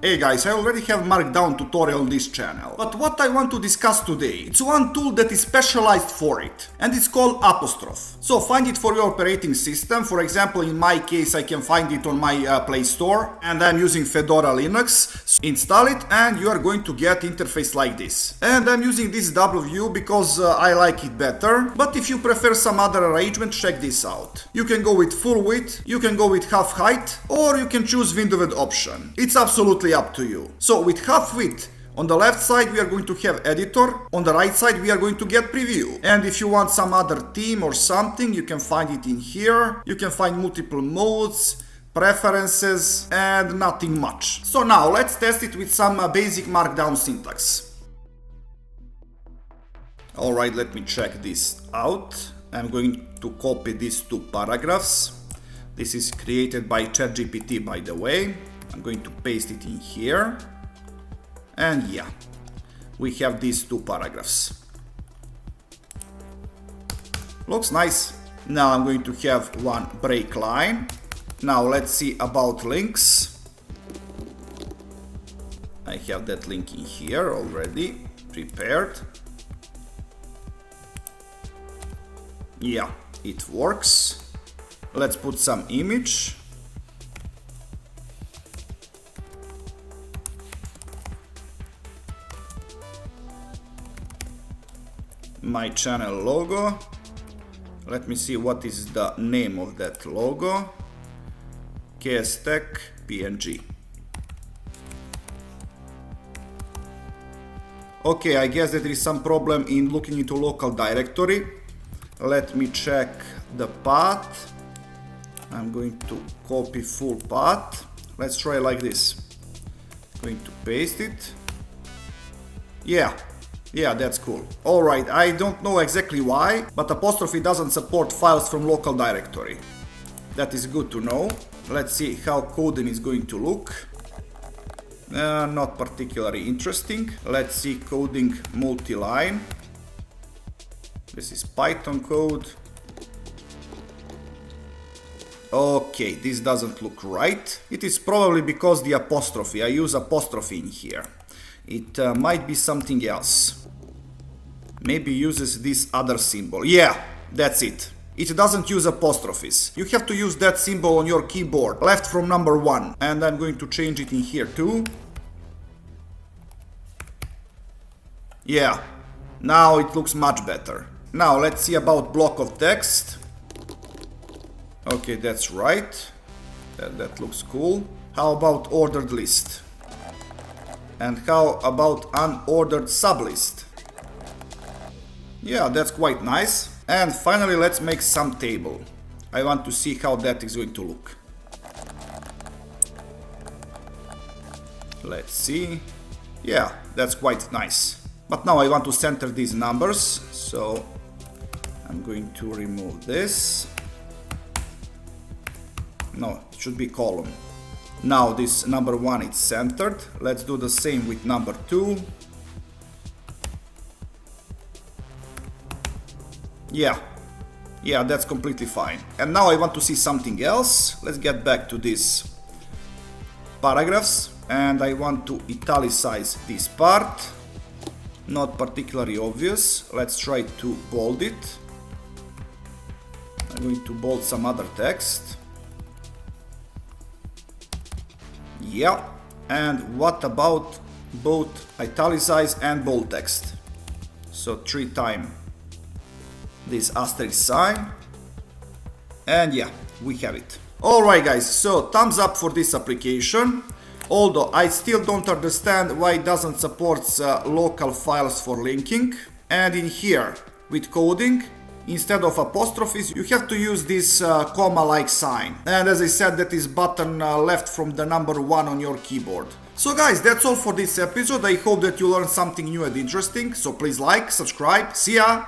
Hey guys, I already have Markdown tutorial on this channel, but what I want to discuss today, it's one tool that is specialized for it, and it's called Apostrophe. So find it for your operating system. For example, in my case, I can find it on my Play Store, and I'm using Fedora Linux. So install it, and you are going to get interface like this. And I'm using this double view because I like it better, but if you prefer some other arrangement, check this out. You can go with full width, you can go with half height, or you can choose window width option. It's absolutely up to you. So with half width, on the left side we are going to have editor, on the right side we are going to get preview. And if you want some other theme or something, you can find it in here. You can find multiple modes, preferences, and nothing much. So now let's test it with some basic Markdown syntax. Alright, let me check this out. I'm going to copy these two paragraphs. This is created by ChatGPT, by the way. I'm going to paste it in here. And yeah, we have these two paragraphs. Looks nice. Now I'm going to have one break line. Now let's see about links. I have that link in here already prepared. Yeah, it works. Let's put some image. My channel logo. Let me see what is the name of that logo. KSTech PNG. Okay, I guess that there is some problem in looking into local directory. Let me check the path. I'm going to copy full path. Let's try like this. Going to paste it. Yeah, that's cool. Alright, I don't know exactly why, but Apostrophe doesn't support files from local directory. That is good to know. Let's see how coding is going to look. Not particularly interesting. Let's see coding multi-line. This is Python code. Okay, this doesn't look right. It is probably because the apostrophe. I use apostrophe in here. It might be something else. Maybe uses this other symbol. Yeah, that's it. It doesn't use apostrophes. You have to use that symbol on your keyboard, left from number 1. And I'm going to change it in here too. Yeah, now it looks much better. Now let's see about block of text. Okay, that's right. That looks cool. How about ordered list? And how about unordered sublist? Yeah, that's quite nice. And finally, let's make some table. I want to see how that is going to look. Let's see. Yeah, that's quite nice. But now I want to center these numbers, so I'm going to remove this. No, it should be column. Now this number 1 is centered. Let's do the same with number 2. Yeah, that's completely fine. And now I want to see something else. Let's get back to these paragraphs. And I want to italicize this part. Not particularly obvious. Let's try to bold it. I'm going to bold some other text. Yeah, and what about both italicize and bold text? So 3 times this asterisk sign, and yeah, we have it. Alright guys, so thumbs up for this application, although I still don't understand why it doesn't support local files for linking. And in here, with coding, instead of apostrophes, you have to use this comma-like sign. And as I said, that is button left from the number 1 on your keyboard. So guys, that's all for this episode. I hope that you learned something new and interesting. So please like, subscribe. See ya!